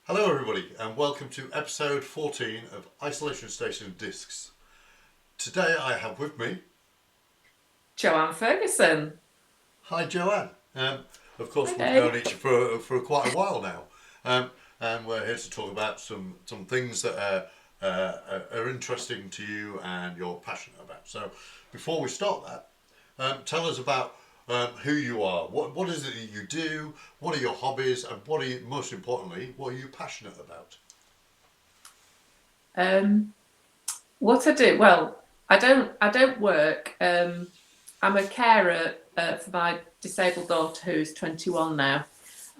Hello, everybody, and welcome to episode 14 of Isolation Station Discs. Today I have with me. Joanne Ferguson. Hi, Joanne. Of course, Hi, we've known Dave. each other for quite a while now, and we're here to talk about some things that are interesting to you and you're passionate about. So, before we start that, tell us about who you are. What is it that you do? What are your hobbies? And what are you, most importantly, what are you passionate about? Um, what I do? Well, I don't work. I'm a carer for my disabled daughter who's 21 now.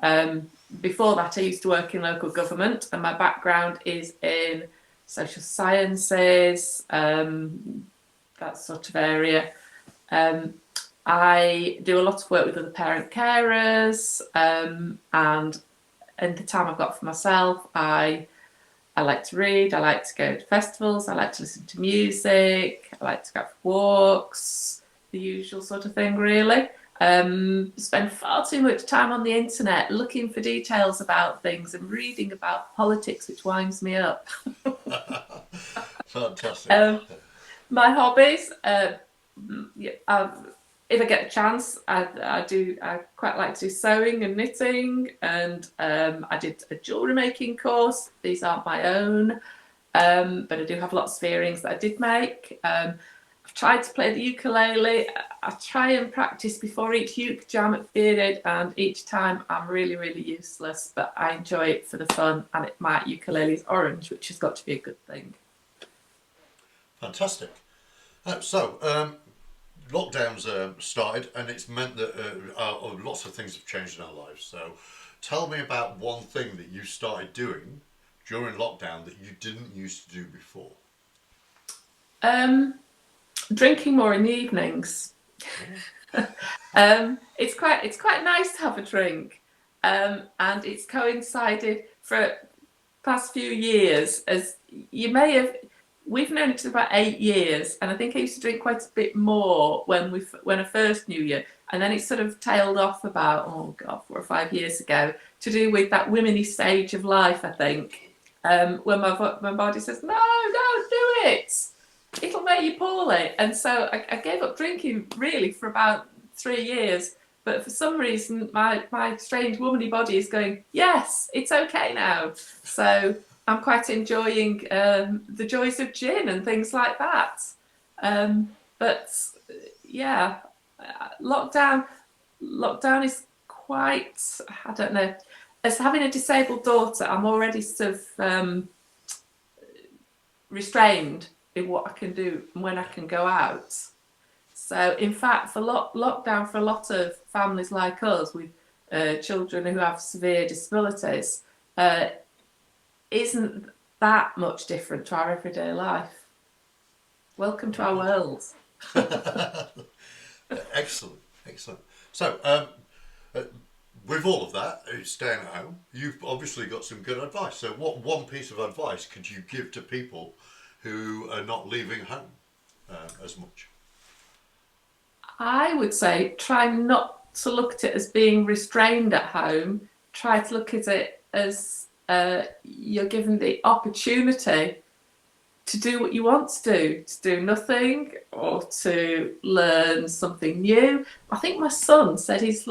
Um, Before that, I used to work in local government, and my background is in social sciences, that sort of area. Um, I do a lot of work with other parent carers, and in the time I've got for myself, I like to read, I like to go to festivals, I like to listen to music, I like to go for walks, the usual sort of thing, really. Spend far too much time on the internet looking for details about things and reading about politics, which winds me up. Fantastic. Um, my hobbies, yeah, if I get a chance, I do. I quite like to do sewing and knitting, and I did a jewellery making course. These aren't my own, but I do have lots of earrings that I did make. I've tried to play the ukulele. I try and practice before each uke jam at period, and each time I'm really, really useless, but I enjoy it for the fun. And my ukulele is orange, which has got to be a good thing. Fantastic. So, lockdowns started, and it's meant that lots of things have changed in our lives. So, tell me about one thing that you started doing during lockdown that you didn't used to do before. Um, Drinking more in the evenings. Oh. It's quite nice to have a drink, and it's coincided for past few years. As you may have, we've known each other about 8 years, and I think I used to drink quite a bit more when I first knew you, and then it sort of tailed off about, oh god, 4 or 5 years ago, to do with that womenly stage of life. I think when my body says no, don't do it, it'll make you poorly. And so I gave up drinking really for about 3 years. But for some reason, my strange womanly body is going, yes, it's okay now. So I'm quite enjoying the joys of gin and things like that. But yeah, lockdown lockdown is quite, I don't know. As having a disabled daughter, I'm already sort of restrained in what I can do and when I can go out. So, in fact, for lockdown, for a lot of families like us with children who have severe disabilities, uh, isn't that much different to our everyday life. Welcome to our Right. world. Excellent, excellent. So, uh, with all of that, staying at home, you've obviously got some good advice. So, what one piece of advice could you give to people who are not leaving home as much? I would say try not to look at it as being restrained at home. Try to look at it as you're given the opportunity to do what you want to do nothing or to learn something new. I think my son said he's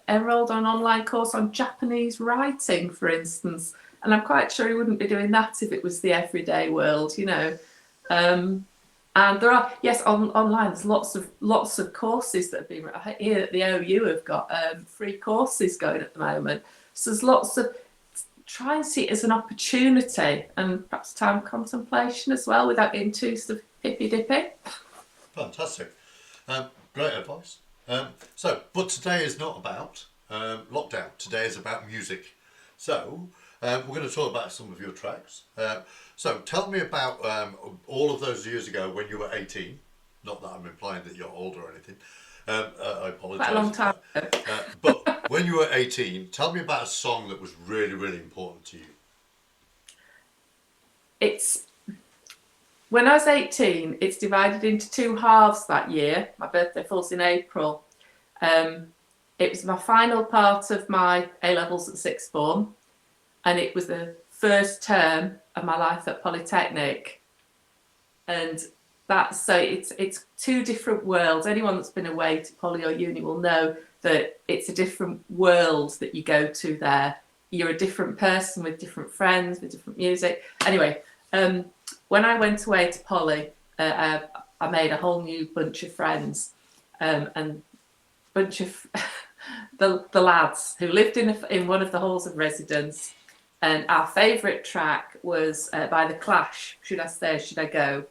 enrolled on an online course on Japanese writing, for instance, and I'm quite sure he wouldn't be doing that if it was the everyday world. Um, and there are, yes, online. There's lots of courses that have been here at the OU have got free courses going at the moment. So there's lots of, try and see it as an opportunity and perhaps time contemplation as well without getting too sort of hippy dippy. Fantastic. Great advice. But today is not about lockdown. Today is about music. So, we're going to talk about some of your tracks. So, tell me about all of those years ago when you were 18. Not that I'm implying that you're old or anything. I Quite a apologise long for time that. ago. But when you were 18, tell me about a song that was really, really important to you. It's When I was 18, it's divided into two halves that year. My birthday falls in April. Um, it was my final part of my A levels at sixth form, and it was the first term of my life at Polytechnic, and that's so it's two different worlds. Anyone that's been away to poly or uni will know that it's a different world that you go to there. You're a different person with different friends, with different music. Anyway, when I went away to poly, I made a whole new bunch of friends, and bunch of the lads who lived in one of the halls of residence. And our favourite track was by The Clash, Should I Stay, Should I Go?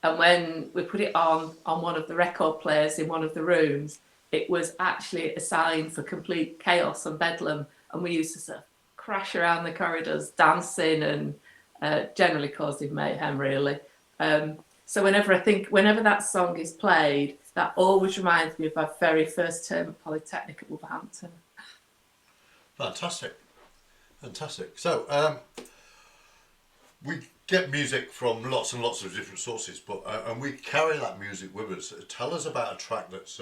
And when we put it on one of the record players in one of the rooms, it was actually a sign for complete chaos and bedlam. And we used to sort of crash around the corridors, dancing and generally causing mayhem, really. So whenever that song is played, that always reminds me of my very first term at Polytechnic at Wolverhampton. Fantastic. So we get music from lots and lots of different sources, but and we carry that music with us. Tell us about a track that's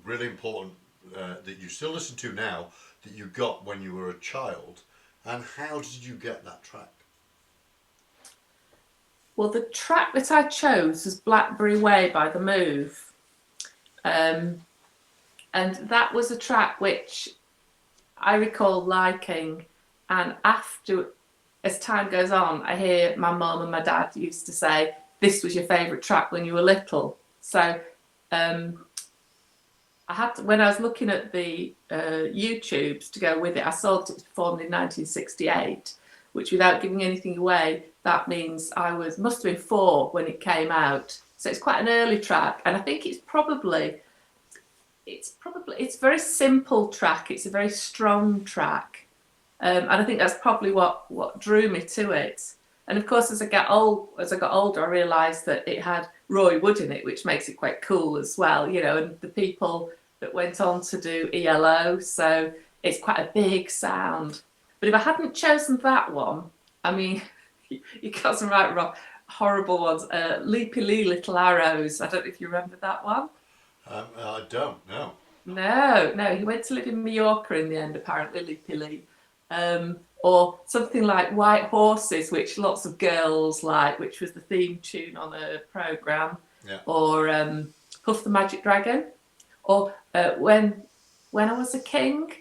really important that you still listen to now, that you got when you were a child, and how did you get that track? Well, the track that I chose was Blackberry Way by The Move. And that was a track which I recall liking, and after, as time goes on, I hear my mum and my dad used to say, this was your favourite track when you were little. So I had to, when I was looking at the YouTubes to go with it, I saw it was performed in 1968, which, without giving anything away, that means I must have been 4 when it came out. So it's quite an early track, and I think it's a very simple track. It's a very strong track, and I think that's probably what drew me to it. And of course, as I got older, I realised that it had Roy Wood in it, which makes it quite cool as well, you know. And the people that went on to do ELO, so it's quite a big sound. But if I hadn't chosen that one, I mean, you got some horrible ones. Leapy Lee, Little Arrows. I don't know if you remember that one. I don't know. No, he went to live in Mallorca in the end, apparently, Leapy Lee. Or something like White Horses, which lots of girls like, which was the theme tune on a programme. Yeah. Or Puff the Magic Dragon. Or when I Was a King.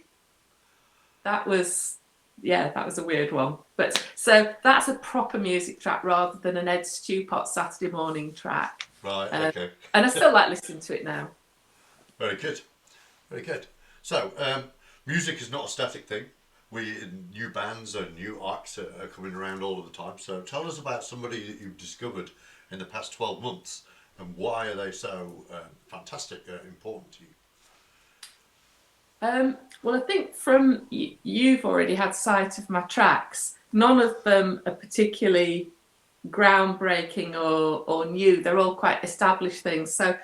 That was a weird one. But so that's a proper music track rather than an Ed Stewpot Saturday morning track. Right, okay. And I still like listening to it now. Very good. So, music is not a static thing. New bands and new acts are coming around all of the time. So tell us about somebody that you've discovered in the past 12 months and why are they so fantastic, important to you? Well, I think from you've already had sight of my tracks. None of them are particularly groundbreaking or new. They're all quite established things. So,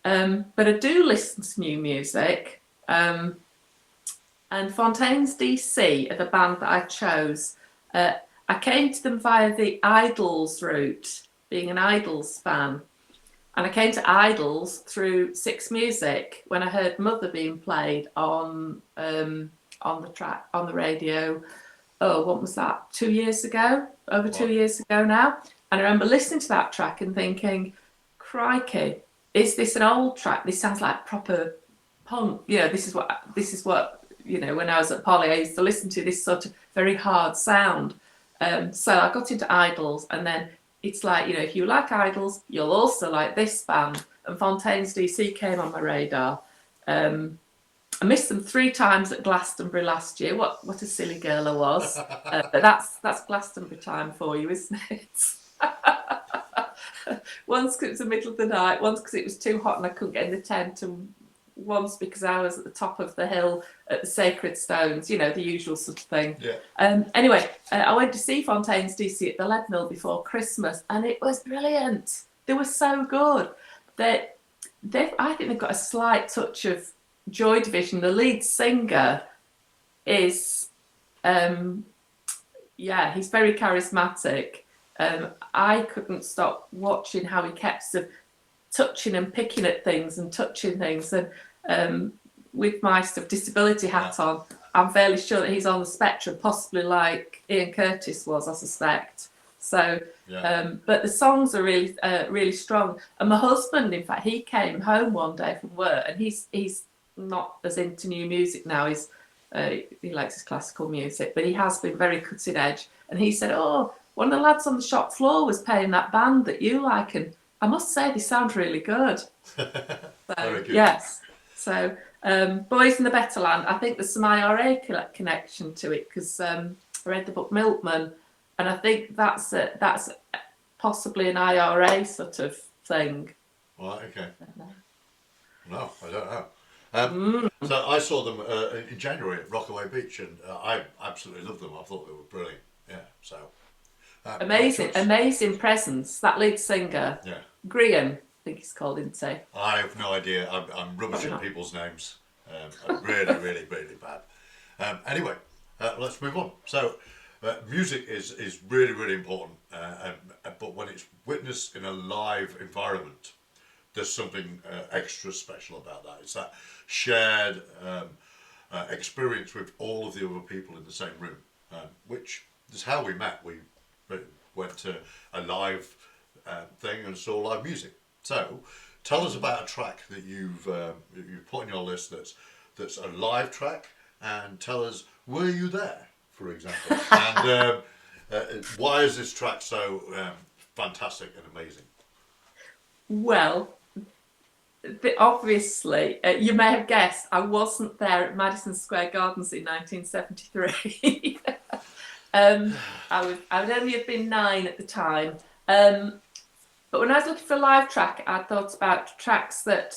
but I do listen to new music. And Fontaines DC are the band that I chose. I came to them via the Idols route, being an Idols fan. And I came to Idols through Six Music when I heard Mother being played on the radio. Oh, what was that? 2 years ago? Over 2 years ago now. And I remember listening to that track and thinking, crikey, is this an old track? This sounds like proper punk. You know, this is what you know, when I was at Poly, I used to listen to this sort of very hard sound. So I got into Idols, and then it's like, you know, if you like Idols, you'll also like this band. And Fontaines DC came on my radar. I missed them 3 times at Glastonbury last year. What a silly girl I was. But that's Glastonbury time for you, isn't it? Once because it was the middle of the night, once because it was too hot and I couldn't get in the tent, and once because I was at the top of the hill at the Sacred Stones, you know, the usual sort of thing. Yeah. Anyway, I went to see Fontaines DC at the Lead Mill before Christmas, and it was brilliant. They were so good. I think they've got a slight touch of Joy Division. The lead singer is, he's very charismatic. I couldn't stop watching how he kept sort of touching and picking at things and touching things. And with my sort of disability hat on, I'm fairly sure that he's on the spectrum, possibly like Ian Curtis was, I suspect. So, but the songs are really, really strong. And my husband, in fact, he came home one day from work, and he's not as into new music now. He likes his classical music, but he has been very cutting edge. And he said, "Oh, one of the lads on the shop floor was playing that band that you like, and I must say they sound really good." Very good. Yes. So, Boys in the Better Land, I think there's some IRA connection to it, because I read the book Milkman, and I think that's possibly an IRA sort of thing. Right, okay. No, I don't know. So I saw them in January at Rockaway Beach, and I absolutely loved them. I thought they were brilliant. Yeah, so amazing presence. That lead singer, Graham, I think he's called, isn't he? I have no idea. I'm rubbish at people's names. I'm really, really, really bad. Anyway, let's move on. So, music is really, really important, but when it's witnessed in a live environment, there's something extra special about that. It's that shared experience with all of the other people in the same room, which is how we met. We went to a live thing and saw live music. So, tell us about a track that you've put on your list that's a live track, and tell us, were you there, for example, and why is this track so fantastic and amazing? Well, obviously, you may have guessed, I wasn't there at Madison Square Gardens in 1973. I would only have been 9 at the time. But when I was looking for a live track, I thought about tracks that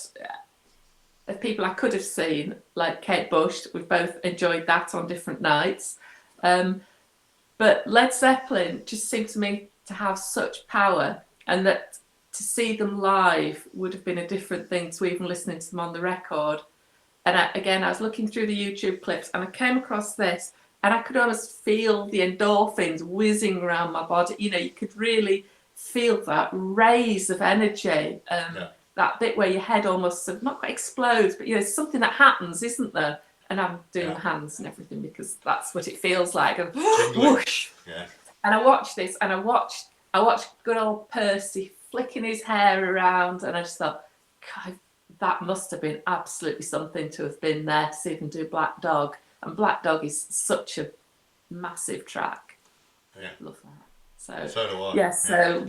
of people I could have seen, like Kate Bush. We've both enjoyed that on different nights. But Led Zeppelin just seemed to me to have such power, and that to see them live would have been a different thing to even listening to them on the record. And I was looking through the YouTube clips, and I came across this, and I could almost feel the endorphins whizzing around my body. You know, you could really feel that raise of energy, that bit where your head almost not quite explodes, but it's something that happens, isn't there? And I'm doing hands and everything because that's what it feels like. Whoosh. Yeah. And I watched this, and I watched good old Percy flicking his hair around, and I just thought, God, that must have been absolutely something to have been there to see them do Black Dog. And Black Dog is such a massive track. Yeah. Love that. So do I. Yes, so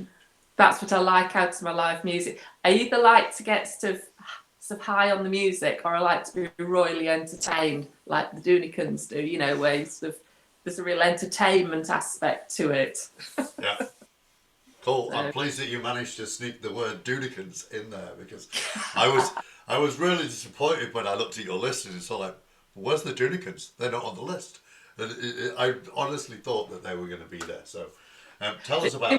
that's what I like out of my live music. I either like to get sort of high on the music, or I like to be royally entertained, like the Doonikins do, where there's a real entertainment aspect to it. Yeah. Cool. I'm pleased that you managed to sneak the word Doonikins in there, because I was really disappointed when I looked at your list and it's all like, where's the Doonikins? They're not on the list. And I honestly thought that they were going to be there. So tell us about them.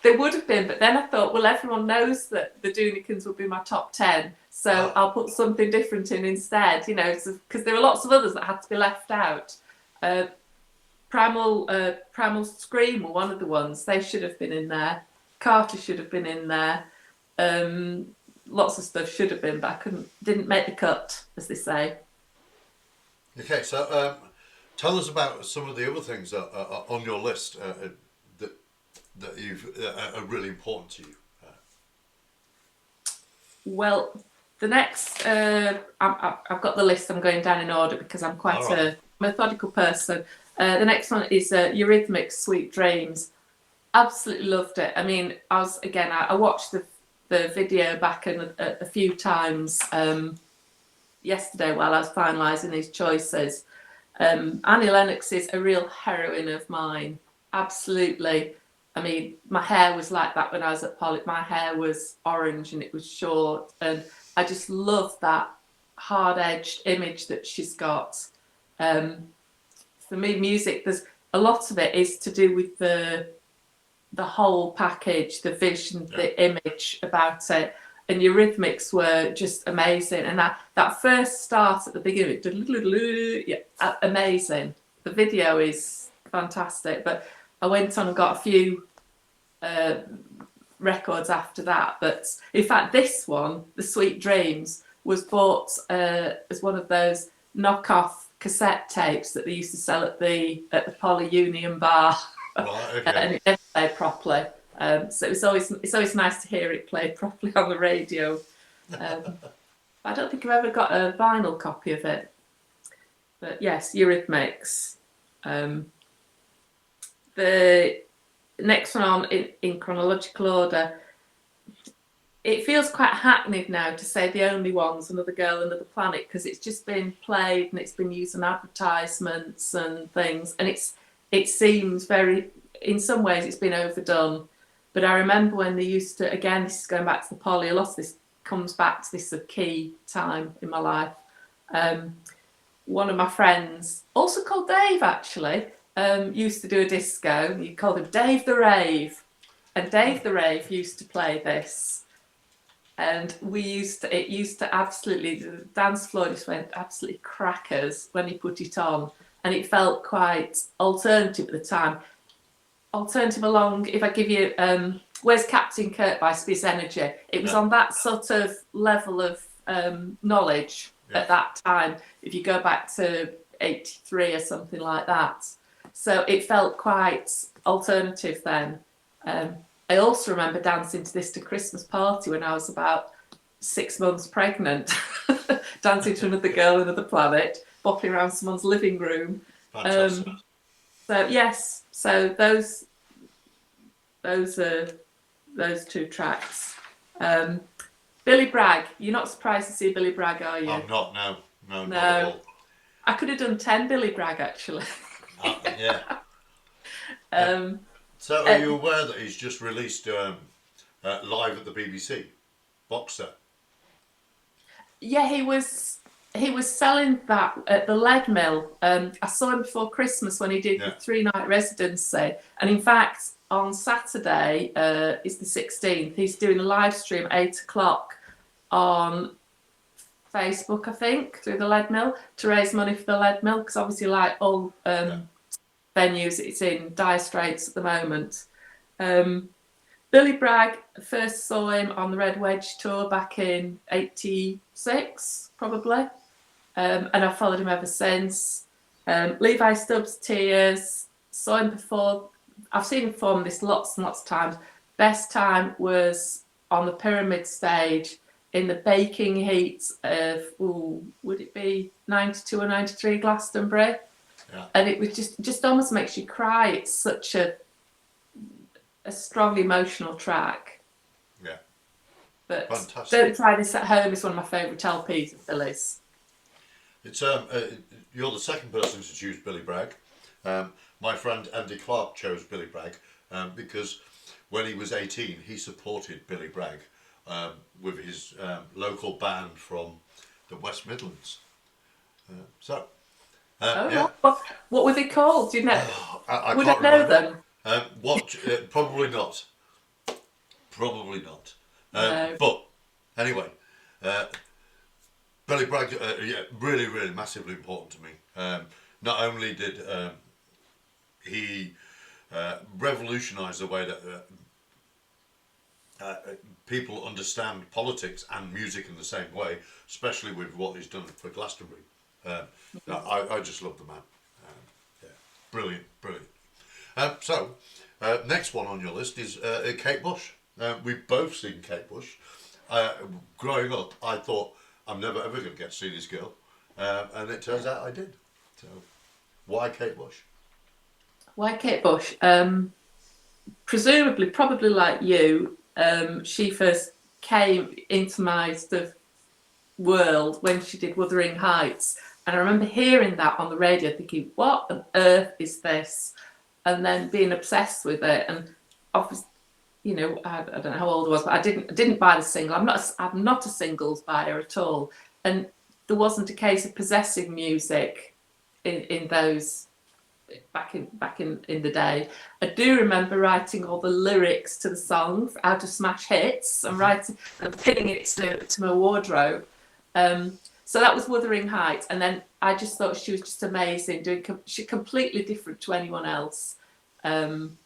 There would have been, but then I thought, well, everyone knows that the Doonikins would be my top 10, so I'll put something different in instead, because there were lots of others that had to be left out. Primal Scream were one of the ones. They should have been in there. Carter should have been in there. Lots of stuff should have been, but didn't make the cut, as they say. Okay, so tell us about some of the other things that are on your list that are really important to you. Well, the next, I've got the list. I'm going down in order because I'm quite a methodical person. The next one is Eurythmics' Sweet Dreams. Absolutely loved it. I mean, I watched the video back a few times yesterday while I was finalising these choices. Annie Lennox is a real heroine of mine. Absolutely. I mean, my hair was like that when I was at Pollock. My hair was orange and it was short, and I just love that hard-edged image that she's got. For me, music, there's a lot of it is to do with the whole package, the vision, the image about it. And Eurythmics were just amazing. And that first start at the beginning, amazing. The video is fantastic. But I went on and got a few records after that. But in fact, this one, The Sweet Dreams, was bought as one of those knockoff cassette tapes that they used to sell at the Poly Union bar, Right, and okay. it never played properly. So it's always nice to hear it played properly on the radio. Um, I don't think I've ever got a vinyl copy of it. But yes, Eurythmics. Um, the next one on in chronological order. It feels quite hackneyed now to say the only one's Another Girl, Another Planet, because it's just been played and it's been used in advertisements and things, and it seems very, in some ways it's been overdone. But I remember when they used to, again, this is going back to the Poly, a lot of this comes back to this key time in my life. One of my friends, also called Dave actually, used to do a disco. You called him Dave the Rave, and Dave the Rave used to play this, and it used to absolutely, the dance floor just went absolutely crackers when he put it on, and it felt quite alternative at the time. Alternative along, if I give you Where's Captain Kirk by Space Energy, it was on that sort of level of knowledge at that time, if you go back to 83 or something like that. So it felt quite alternative then. I also remember dancing to this to Christmas party when I was about 6 months pregnant, dancing to Another Girl, Another Planet, bopping around someone's living room. Fantastic. So yes, so those are those two tracks. Billy Bragg, you're not surprised to see Billy Bragg, are you? I'm not, no. No, not at all. I could have done 10 Billy Bragg actually. Yeah. So are you aware that he's just released live at the BBC box set? Yeah, he was selling that at the Lead Mill. I saw him before Christmas when he did the 3-night residency, and in fact on Saturday is the 16th. He's doing a live stream at 8 o'clock on Facebook, I think, through the Lead Mill to raise money for the Lead Mill, because obviously, like all venues, it's in dire straits at the moment. Billy Bragg, first saw him on the Red Wedge tour back in '86, probably, and I've followed him ever since. Levi Stubbs' Tears, saw him before. I've seen him perform this lots and lots of times. Best time was on the Pyramid stage in the baking heat of, would it be 92 or 93 Glastonbury? Yeah. And it was just almost makes you cry. It's such a strong emotional track. Yeah. But fantastic. Don't Try This at Home is one of my favourite LPs of Billy's. It's you're the second person to choose Billy Bragg. My friend Andy Clark chose Billy Bragg because when he was 18 he supported Billy Bragg with his local band from the West Midlands. Yeah. What were they called? Do you know? I would can't I know remember. them? Probably not. Probably not. No. But anyway, Billy Bragg, really, really massively important to me. Not only did he revolutionise the way that people understand politics and music in the same way, especially with what he's done for Glastonbury. I just love the man. Brilliant, brilliant. So, next one on your list is Kate Bush. We've both seen Kate Bush. Growing up, I thought, I'm never ever going to get to see this girl. And it turns out I did. So, why Kate Bush? Why Kate Bush? Presumably, probably like you, she first came into my sort of world when she did Wuthering Heights. And I remember hearing that on the radio thinking, what on earth is this? And then being obsessed with it. And obviously, I don't know how old I was, but I didn't buy the single. I'm not a singles buyer at all. And there wasn't a case of possessing music in those back in the day. I do remember writing all the lyrics to the songs out of smash hits and writing and pinning it to my wardrobe. So that was Wuthering Heights, and then I just thought she was just amazing, she's completely different to anyone else. And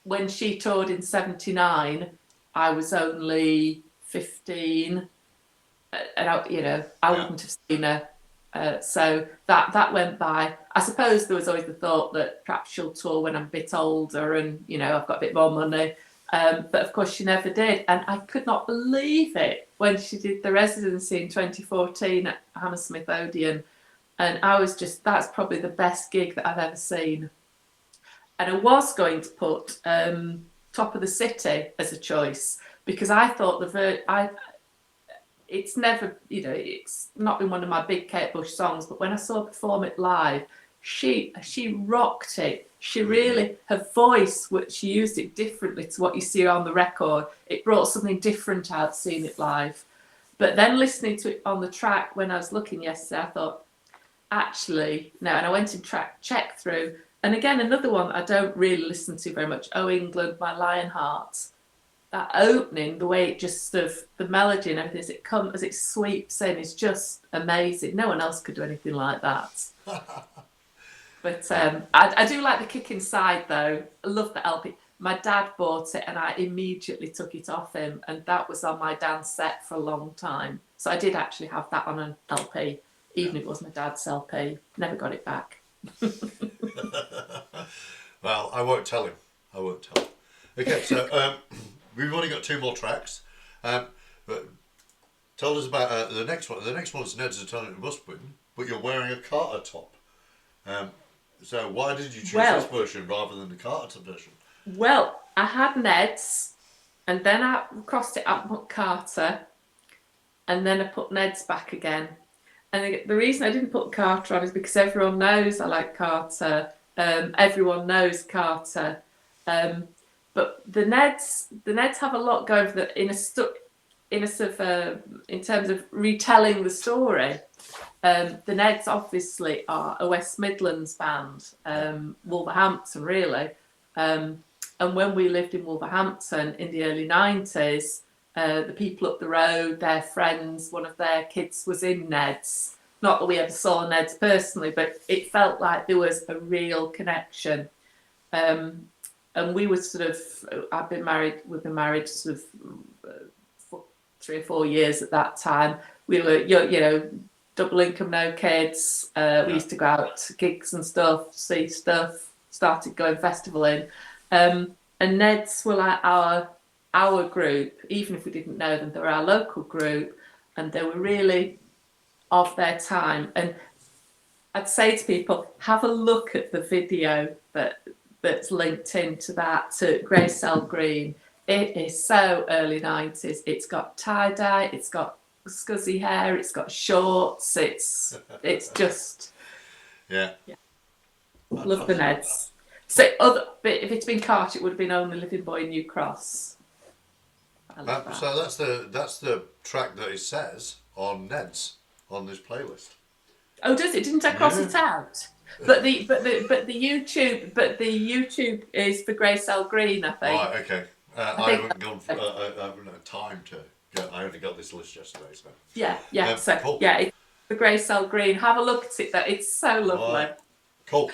when she toured in '79, I was only 15, and I wouldn't have seen her So that went by. I suppose there was always the thought that perhaps she'll tour when I'm a bit older and, you know, I've got a bit more money. But of course she never did. And I could not believe it when she did the residency in 2014 at Hammersmith Odeon. And I was just, that's probably the best gig that I've ever seen. And I was going to put Top of the City as a choice because I thought it's never, you know, it's not been one of my big Kate Bush songs, but when I saw her perform it live, she rocked it. She really, her voice, she used it differently to what you see on the record. It brought something different out seeing it live. But then listening to it on the track when I was looking yesterday, I thought, actually, no. And I went and checked through. And again, another one I don't really listen to very much, Oh England, My Lionheart. That opening, the way it just sort of, the melody and everything as it sweeps in is just amazing. No one else could do anything like that. But I do like the kick inside though. I love the LP. My dad bought it and I immediately took it off him, and that was on my dance set for a long time. So I did actually have that on an LP, even if it was my dad's LP. Never got it back. Well, I won't tell him. Okay, so we've only got 2 more tracks. But tell us about the next one. The next one is Ned's Eternal Busbin, but you're wearing a Carter top. So why did you choose this version rather than the Carter version? Well, I had Ned's, and then I crossed it up and put Carter, and then I put Ned's back again. And the reason I didn't put Carter on is because everyone knows I like Carter. Everyone knows Carter. But the Neds have a lot going for in terms of retelling the story. The Neds obviously are a West Midlands band, Wolverhampton really. And when we lived in Wolverhampton in the early 90s, the people up the road, their friends, one of their kids was in Neds. Not that we ever saw Neds personally, but it felt like there was a real connection. And we were we've been married sort of 3 or 4 years at that time. We were, you know, double income, no kids. We used to go out to gigs and stuff, see stuff, started going festivaling. And Neds were like our group, even if we didn't know them, they were our local group, and they were really of their time. And I'd say to people, have a look at the video that's linked into that, to Grey Cell Green. It is so early 90s. It's got tie-dye, it's got scuzzy hair, it's got shorts, it's just... Yeah. Love the Neds. So, but if it's been Carter, it would have been Only Living Boy in New Cross. I love that. So that's the track that it says on Ned's on this playlist. Oh, does it? Didn't I cross it out? But the YouTube is for Grey Cell Green, I think. Right, okay. I haven't had time to get. I only got this list yesterday, so. Yeah. Cool. Yeah, it's for Grey Cell Green. Have a look at it. It's so lovely. Right. Cool.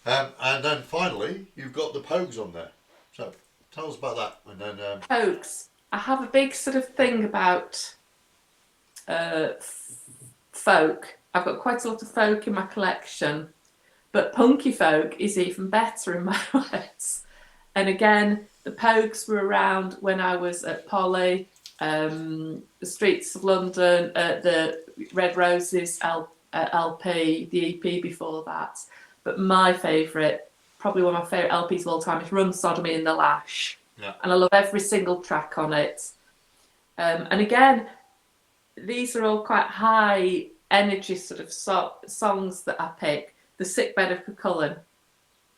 And then finally, you've got the Pogues on there. So tell us about that. And then Pogues. I have a big sort of thing about folk. I've got quite a lot of folk in my collection, but punky folk is even better in my words. And again, the Pogues were around when I was at Polly, the Streets of London, the Red Roses LP, the EP before that. But my favourite, probably one of my favourite LPs of all time, is Run Sodomy and the Lash. Yeah. And I love every single track on it. And again, these are all quite high energy sort of songs that I pick. The Sickbed of Cuchulainn,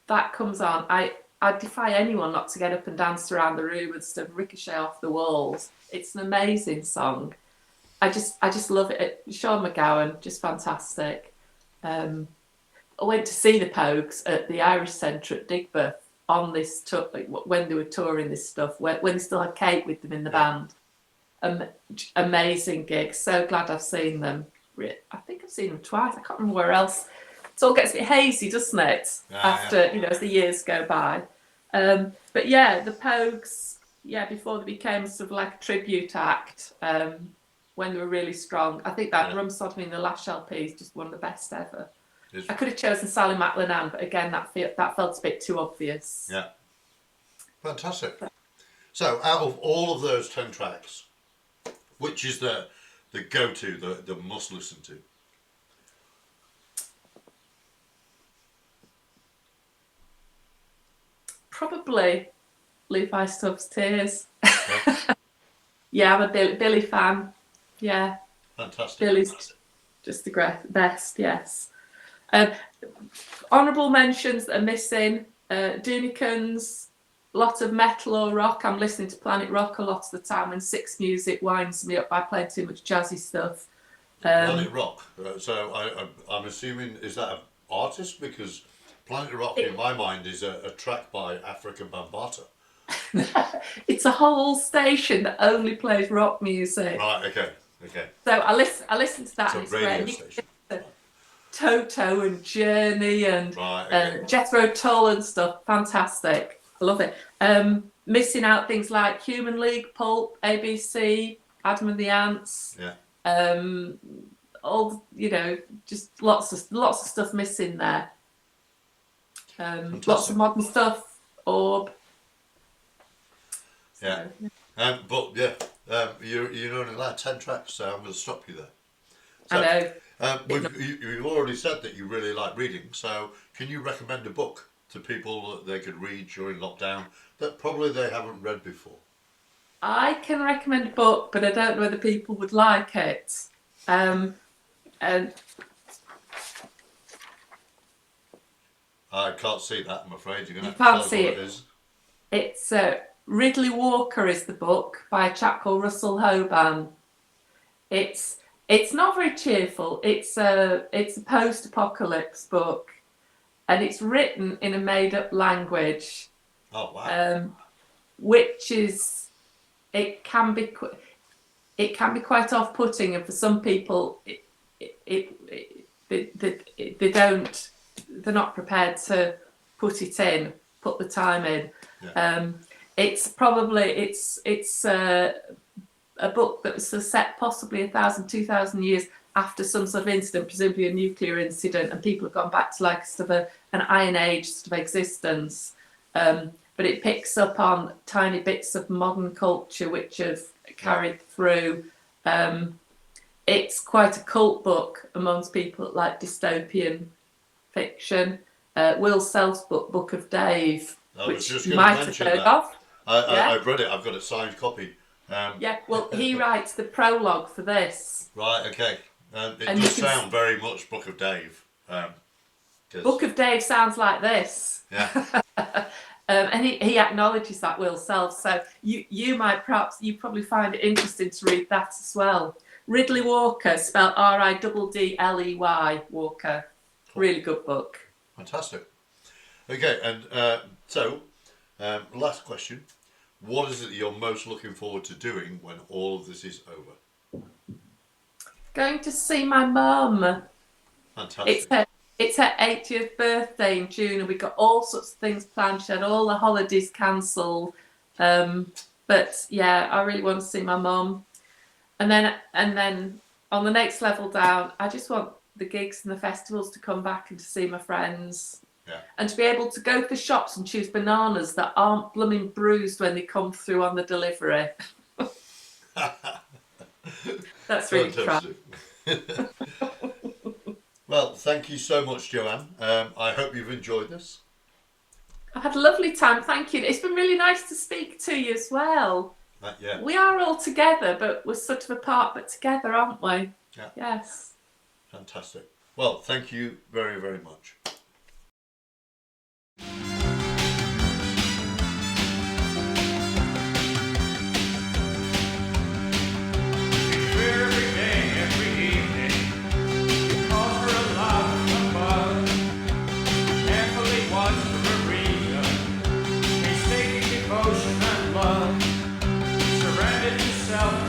that comes on. I defy anyone not to get up and dance around the room and sort of ricochet off the walls. It's an amazing song. I just love it. Sean McGowan, just fantastic. I went to see the Pogues at the Irish Centre at Digbeth on this tour, when they were touring this stuff, when they still had Kate with them in the band. Amazing gig. So glad I've seen them. I think I've seen them twice. I can't remember where else. It all gets a bit hazy, doesn't it? After as the years go by. But yeah, the Pogues. Yeah, before they became sort of like a tribute act. when they were really strong. I think that Rum Sodomy in the last LP is just one of the best ever. I could have chosen Sally McLennan, but again, that felt a bit too obvious. Yeah. Fantastic. So, out of all of those 10 tracks, which is the go-to, the must listen to? Probably Levi Stubbs' Tears. Yeah, I'm a Billy fan. Yeah. Fantastic. Billy's just the best, yes. Honourable mentions that are missing. Doonikins, a lot of metal or rock. I'm listening to Planet Rock a lot of the time, and Six Music winds me up by playing too much jazzy stuff. Planet Rock. So I'm assuming, is that an artist? Because Planet Rock, in my mind, is a track by Africa Bambaataa. It's a whole station that only plays rock music. Right. Okay. So I listen to that, and it's radio great. Station. Toto and Journey and Jethro Tull and stuff. Fantastic. I love it. Missing out things like Human League, Pulp, ABC, Adam and the Ants. Yeah. All, just lots of stuff missing there. Lots of modern stuff. Orb. Yeah. But yeah, you're only allowed 10 tracks, so I'm going to stop you there. So, I know. You've already said that you really like reading, so can you recommend a book to people that they could read during lockdown that probably they haven't read before? I can recommend a book, but I don't know whether people would like it. And I can't see that, I'm afraid. You're going to you have to can't tell see us what it. it is. It's Ridley Walker is the book by a chap called Russell Hoban. It's not very cheerful. It's a post-apocalypse book, and it's written in a made-up language. Oh wow! Which is it can be quite off-putting, and for some people, they're not prepared to put the time in. Yeah. It's a book that was set possibly 1,000, 2,000 years after some sort of incident, presumably a nuclear incident, and people have gone back to like sort of an Iron Age sort of existence. But it picks up on tiny bits of modern culture which have carried through. It's quite a cult book amongst people that like dystopian fiction. Will Self's book of Dave, which you might have heard of. I've read it. I've got a signed copy. Well, he writes the prologue for this. Right, okay. It does sound very much Book of Dave. Book of Dave sounds like this. Yeah. And he acknowledges that, Will Self. So you probably find it interesting to read that as well. Ridley Walker, spelled Riddley Walker. Cool. Really good book. Fantastic. Okay, and so last question. What is it that you're most looking forward to doing when all of this is over? Going to see my mum. Fantastic. It's her 80th birthday in June, and we got all sorts of things planned. She had all the holidays cancelled. But yeah, I really want to see my mum. And then on the next level down, I just want the gigs and the festivals to come back and to see my friends. Yeah. And to be able to go to the shops and choose bananas that aren't blooming bruised when they come through on the delivery. That's really fantastic. Well, thank you so much, Joanne. I hope you've enjoyed this. I've had a lovely time, thank you. It's been really nice to speak to you as well. Yeah. We are all together, but we're sort of apart, but together, aren't we? Yeah. Yes. Fantastic. Well, thank you very, very much. Surrendered himself